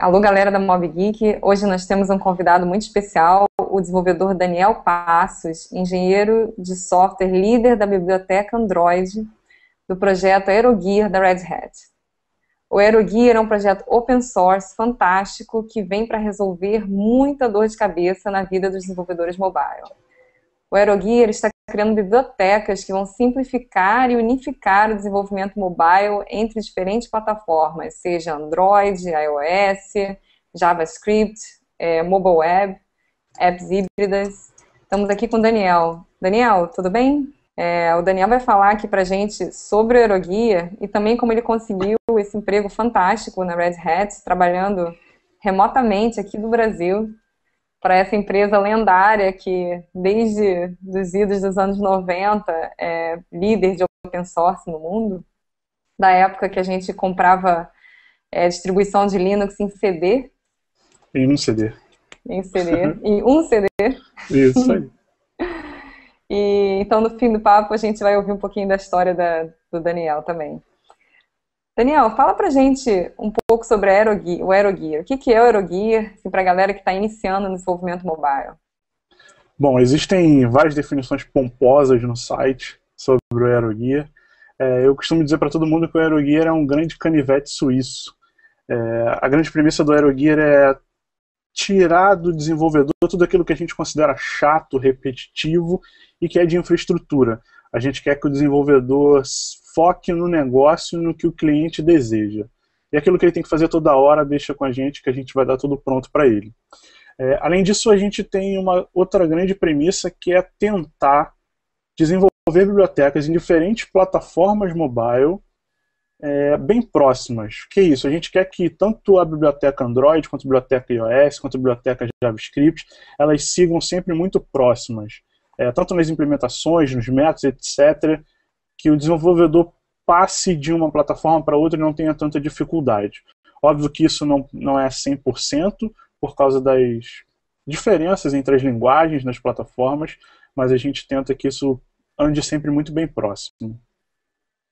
Alô, galera da Mob Geek. Hoje nós temos um convidado muito especial, o desenvolvedor Daniel Passos, engenheiro de software, líder da biblioteca Android do projeto AeroGear da Red Hat. O AeroGear é um projeto open source fantástico que vem para resolver muita dor de cabeça na vida dos desenvolvedores mobile. O AeroGear está criando bibliotecas que vão simplificar e unificar o desenvolvimento mobile entre diferentes plataformas, seja Android, iOS, JavaScript, mobile web, apps híbridas. Estamos aqui com o Daniel. Daniel, tudo bem? O Daniel vai falar aqui pra gente sobre o AeroGear e também como ele conseguiu esse emprego fantástico na Red Hat, trabalhando remotamente aqui do Brasil, para essa empresa lendária que, desde os idos dos anos 90, é líder de open source no mundo, da época que a gente comprava distribuição de Linux em CD. Em um CD. Em CD. Em um CD. Isso aí. E, então, no fim do papo, a gente vai ouvir um pouquinho da história do Daniel também. Daniel, fala pra gente um pouco sobre o AeroGear. O que é o AeroGear, assim, pra galera que está iniciando no desenvolvimento mobile? Bom, existem várias definições pomposas no site sobre o AeroGear. Eu costumo dizer para todo mundo que o AeroGear é um grande canivete suíço. A grande premissa do AeroGear é tirar do desenvolvedor tudo aquilo que a gente considera chato, repetitivo e que é de infraestrutura. A gente quer que o desenvolvedor foque no negócio, no que o cliente deseja. E aquilo que ele tem que fazer toda hora, deixa com a gente, que a gente vai dar tudo pronto para ele. Além disso, a gente tem uma outra grande premissa, que é tentar desenvolver bibliotecas em diferentes plataformas mobile, bem próximas. O que é isso? A gente quer que tanto a biblioteca Android, quanto a biblioteca iOS, quanto a biblioteca JavaScript, elas sigam sempre muito próximas. Tanto nas implementações, nos métodos, etc., que o desenvolvedor passe de uma plataforma para outra e não tenha tanta dificuldade. Óbvio que isso não é 100% por causa das diferenças entre as linguagens nas plataformas, mas a gente tenta que isso ande sempre muito bem próximo.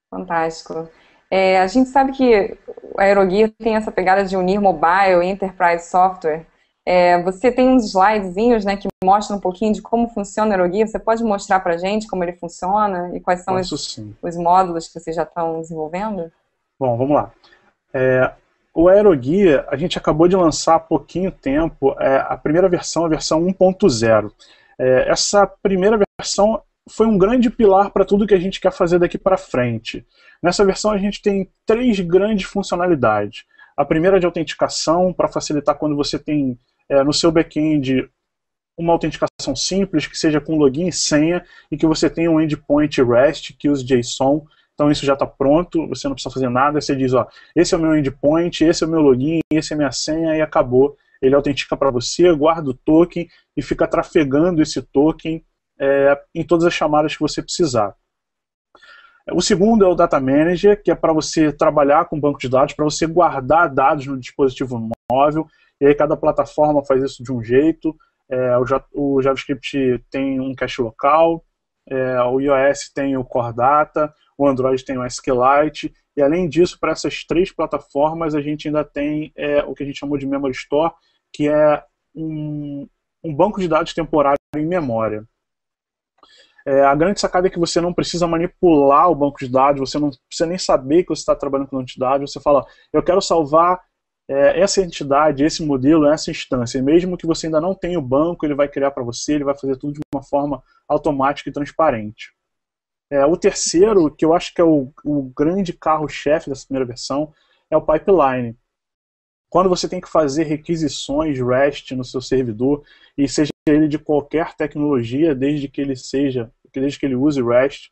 Fantástico. A gente sabe que o AeroGear tem essa pegada de unir mobile e enterprise software. Você tem uns slidezinhos, né, que mostram um pouquinho de como funciona o AeroGear. Você pode mostrar pra gente como ele funciona e quais são os módulos que vocês já estão desenvolvendo? Bom, vamos lá. O AeroGear, a gente acabou de lançar há pouquinho tempo a primeira versão, a versão 1.0. Essa primeira versão foi um grande pilar para tudo que a gente quer fazer daqui para frente. Nessa versão a gente tem 3 grandes funcionalidades. A primeira é de autenticação, para facilitar quando você tem no seu back-end uma autenticação simples, que seja com login e senha, e que você tenha um endpoint REST que use JSON. Então isso já está pronto, você não precisa fazer nada, você diz, ó, esse é o meu endpoint, esse é o meu login, esse é a minha senha, e acabou. Ele autentica para você, guarda o token e fica trafegando esse token em todas as chamadas que você precisar. O segundo é o Data Manager, que é para você trabalhar com banco de dados, para você guardar dados no dispositivo móvel, e aí cada plataforma faz isso de um jeito. O JavaScript tem um cache local, o iOS tem o Core Data, o Android tem o SQLite, e além disso, para essas 3 plataformas, a gente ainda tem o que a gente chamou de Memory Store, que é um banco de dados temporário em memória. A grande sacada é que você não precisa manipular o banco de dados, você não precisa nem saber que você está trabalhando com entidade, você fala, eu quero salvar essa entidade, esse modelo, essa instância, e mesmo que você ainda não tenha o banco, ele vai criar para você, ele vai fazer tudo de uma forma automática e transparente. O terceiro, que eu acho que é o grande carro-chefe dessa primeira versão, é o pipeline. Quando você tem que fazer requisições REST no seu servidor, e seja ele de qualquer tecnologia, desde que ele use REST,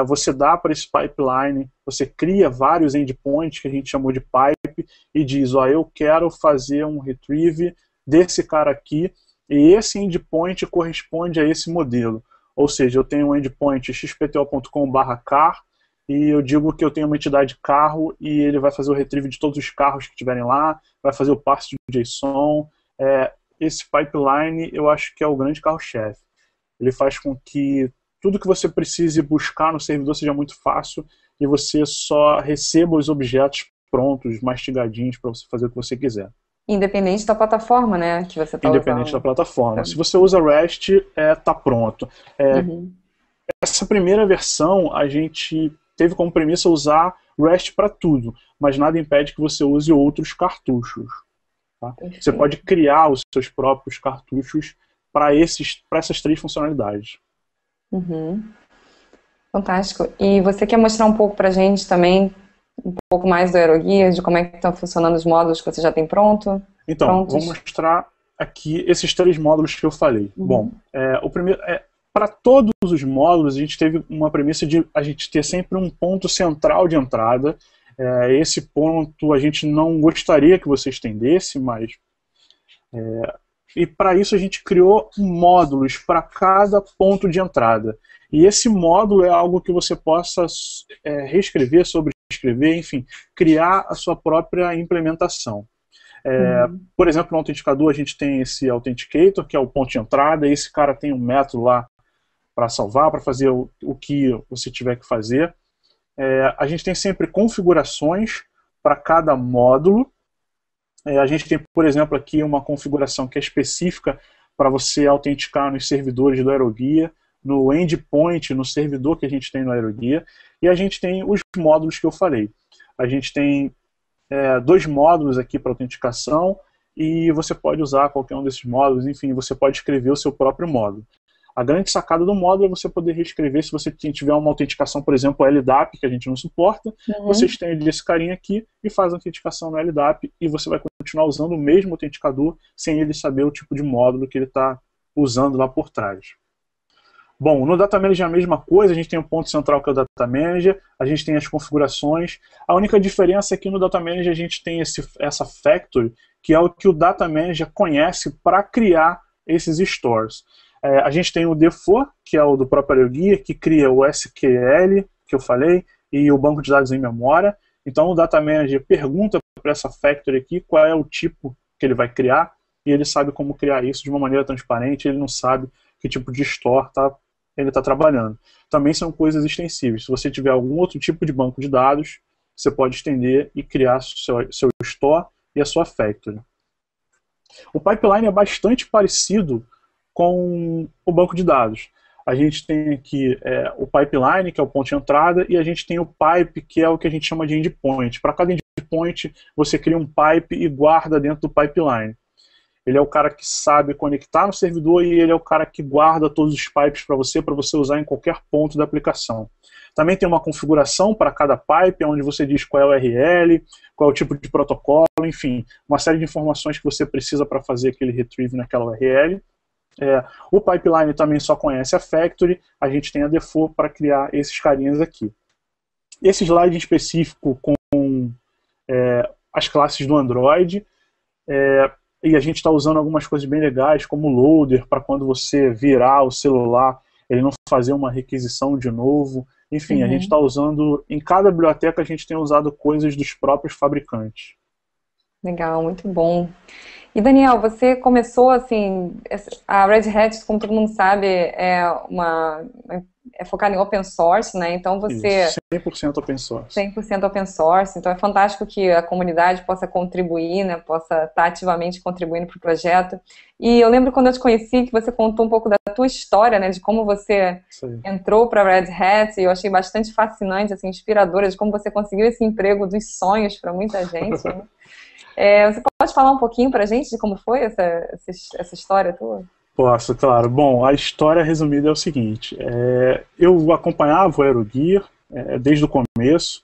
você dá para esse pipeline, você cria vários endpoints que a gente chamou de pipe e diz, ó, eu quero fazer um retrieve desse cara aqui e esse endpoint corresponde a esse modelo. Ou seja, eu tenho um endpoint xpto.com/car e eu digo que eu tenho uma entidade carro e ele vai fazer o retrieve de todos os carros que estiverem lá, vai fazer o parse de JSON. Esse pipeline eu acho que é o grande carro-chefe. Ele faz com que tudo que você precise buscar no servidor seja muito fácil e você só receba os objetos prontos, mastigadinhos, para você fazer o que você quiser. Independente da plataforma, né, que você está usando. Independente da plataforma. Se você usa REST, tá pronto. Essa primeira versão, a gente teve como premissa usar REST para tudo, mas nada impede que você use outros cartuchos. Tá? Você pode criar os seus próprios cartuchos para essas 3 funcionalidades. Fantástico. E você quer mostrar um pouco para a gente também, um pouco mais do AeroGuia, de como é que estão funcionando os módulos que você já tem pronto? Então, vou mostrar aqui esses 3 módulos que eu falei. Bom, o primeiro para todos os módulos, a gente teve uma premissa de a gente ter sempre um ponto central de entrada. Esse ponto a gente não gostaria que você estendesse, mas... e para isso a gente criou módulos para cada ponto de entrada. E esse módulo é algo que você possa reescrever, sobrescrever, enfim, criar a sua própria implementação. Por exemplo, no autenticador a gente tem esse Authenticator, que é o ponto de entrada, e esse cara tem um método lá para salvar, para fazer o que você tiver que fazer. A gente tem sempre configurações para cada módulo. A gente tem, por exemplo, aqui uma configuração que é específica para você autenticar nos servidores do AeroGuia, no endpoint, no servidor que a gente tem no AeroGuia, e a gente tem os módulos que eu falei. A gente tem 2 módulos aqui para autenticação, e você pode usar qualquer um desses módulos, enfim, você pode escrever o seu próprio módulo. A grande sacada do módulo é você poder reescrever, se você tiver uma autenticação, por exemplo, LDAP, que a gente não suporta, você estende esse carinha aqui e faz a autenticação no LDAP, e você vai continuar usando o mesmo autenticador, sem ele saber o tipo de módulo que ele está usando lá por trás. Bom, no Data Manager é a mesma coisa, a gente tem o ponto central que é o Data Manager, a gente tem as configurações. A única diferença é que no Data Manager a gente tem essa factory, que é o que o Data Manager conhece para criar esses stores. A gente tem o default, que é o do próprio AeroGuia, que cria o SQL, que eu falei, e o banco de dados em memória. Então o Data Manager pergunta para essa factory aqui qual é o tipo que ele vai criar, e ele sabe como criar isso de uma maneira transparente, ele não sabe que tipo de store ele está trabalhando. Também são coisas extensíveis. Se você tiver algum outro tipo de banco de dados, você pode estender e criar seu store e a sua factory. O pipeline é bastante parecido com o banco de dados. A gente tem aqui o pipeline, que é o ponto de entrada, e a gente tem o pipe, que é o que a gente chama de endpoint. Para cada endpoint, você cria um pipe e guarda dentro do pipeline. Ele é o cara que sabe conectar no servidor e ele é o cara que guarda todos os pipes para você usar em qualquer ponto da aplicação. Também tem uma configuração para cada pipe, onde você diz qual é o URL, qual é o tipo de protocolo, enfim, uma série de informações que você precisa para fazer aquele retrieve naquela URL. O pipeline também só conhece a factory, a gente tem a default para criar esses carinhas aqui. Esse slide em específico com as classes do Android, e a gente está usando algumas coisas bem legais, como o loader, para quando você virar o celular, ele não fazer uma requisição de novo. Enfim, a gente está usando, em cada biblioteca a gente tem usado coisas dos próprios fabricantes. Legal, muito bom. E Daniel, você começou assim, a Red Hat, como todo mundo sabe, é focada em open source, né? Então você... Isso, 100% open source. 100% open source, então é fantástico que a comunidade possa contribuir, né? Possa estar ativamente contribuindo para o projeto. E eu lembro quando eu te conheci que você contou um pouco da tua história, né? De como você entrou para a Red Hat, e eu achei bastante fascinante, assim, inspiradora, de como você conseguiu esse emprego dos sonhos para muita gente, né? Você pode falar um pouquinho pra gente de como foi essa história tua? Posso, claro. Bom, a história resumida é o seguinte. Eu acompanhava o AeroGuia desde o começo,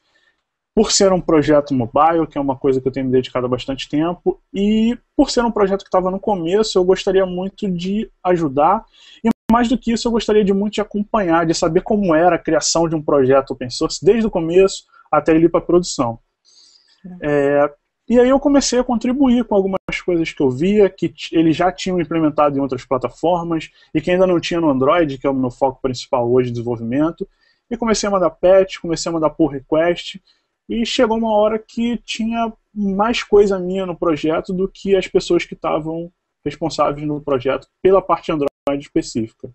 por ser um projeto mobile, que é uma coisa que eu tenho me dedicado há bastante tempo, e por ser um projeto que estava no começo, eu gostaria muito de ajudar, e mais do que isso, eu gostaria muito de acompanhar, de saber como era a criação de um projeto open source, desde o começo até ele ir para a produção. E aí eu comecei a contribuir com algumas coisas que eu via, que eles já tinham implementado em outras plataformas, e que ainda não tinha no Android, que é o meu foco principal hoje de desenvolvimento. E comecei a mandar patch, comecei a mandar pull request, e chegou uma hora que tinha mais coisa minha no projeto do que as pessoas que estavam responsáveis no projeto pela parte Android específica.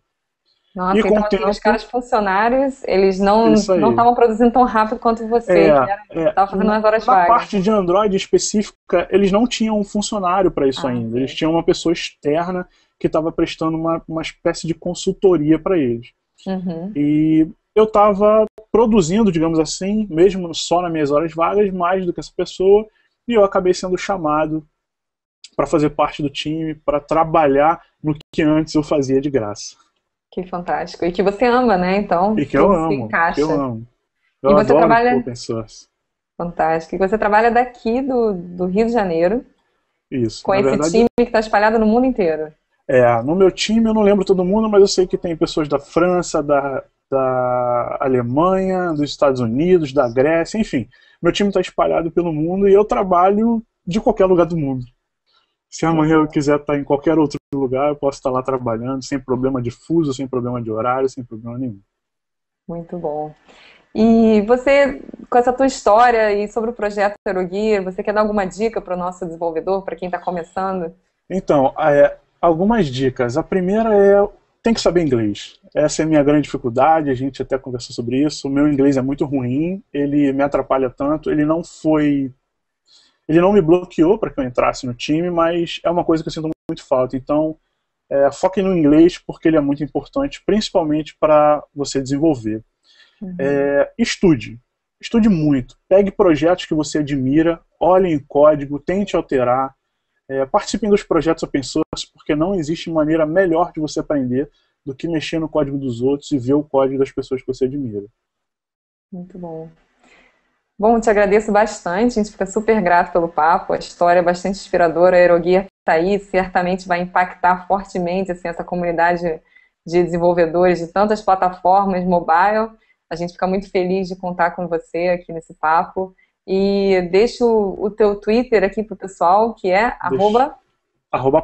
Nossa, E com então o assim, os tempo, caras funcionários, eles não isso aí. estavam produzindo tão rápido quanto você, que estava fazendo nas horas Na vagas. parte de Android específica, eles não tinham um funcionário para isso Ah, ainda. Eles ok. tinham uma pessoa externa que estava prestando uma espécie de consultoria para eles. Uhum. E eu estava produzindo, digamos assim, mesmo só nas minhas horas vagas, mais do que essa pessoa, e eu acabei sendo chamado para fazer parte do time, para trabalhar no que antes eu fazia de graça. Que fantástico. E que você ama, né? Então, E que eu tudo se amo, que eu encaixa. amo. E Eu você adoro trabalha, open source. fantástico. E você trabalha daqui do Rio de Janeiro, Isso. com Na esse verdade, time que está espalhado no mundo inteiro. no meu time eu não lembro todo mundo, mas eu sei que tem pessoas da França, da Alemanha, dos Estados Unidos, da Grécia, enfim. Meu time está espalhado pelo mundo e eu trabalho de qualquer lugar do mundo. Se Muito amanhã eu bom. quiser estar em qualquer outro lugar, eu posso estar lá trabalhando, sem problema de fuso, sem problema de horário, sem problema nenhum. Muito bom. E você, com essa tua história e sobre o projeto Erogear, você quer dar alguma dica para o nosso desenvolvedor, para quem está começando? Então, algumas dicas. A primeira tem que saber inglês. Essa é a minha grande dificuldade, a gente até conversou sobre isso. O meu inglês é muito ruim, ele me atrapalha tanto, ele não me bloqueou para que eu entrasse no time, mas é uma coisa que eu sinto muito falta. Então, foque no inglês porque ele é muito importante, principalmente para você desenvolver. Uhum. Estude. Estude muito. Pegue projetos que você admira, olhe em código, tente alterar. Participem dos projetos open source, porque não existe maneira melhor de você aprender do que mexer no código dos outros e ver o código das pessoas que você admira. Muito bom. Bom, te agradeço bastante, a gente fica super grato pelo papo, a história é bastante inspiradora, a Erogear está aí, certamente vai impactar fortemente assim, essa comunidade de desenvolvedores de tantas plataformas mobile. A gente fica muito feliz de contar com você aqui nesse papo. E deixo o teu Twitter aqui para o pessoal, que é Deixe,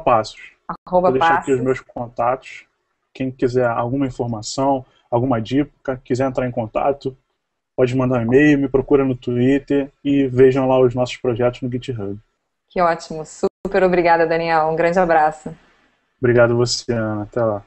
@passos. arroba Vou deixar aqui os passos. meus contatos. Quem quiser alguma informação, alguma dica, quiser entrar em contato, pode mandar um e-mail, me procura no Twitter e vejam lá os nossos projetos no GitHub. Que ótimo. Super obrigada, Daniel. Um grande abraço. Obrigado você, Ana. Até lá.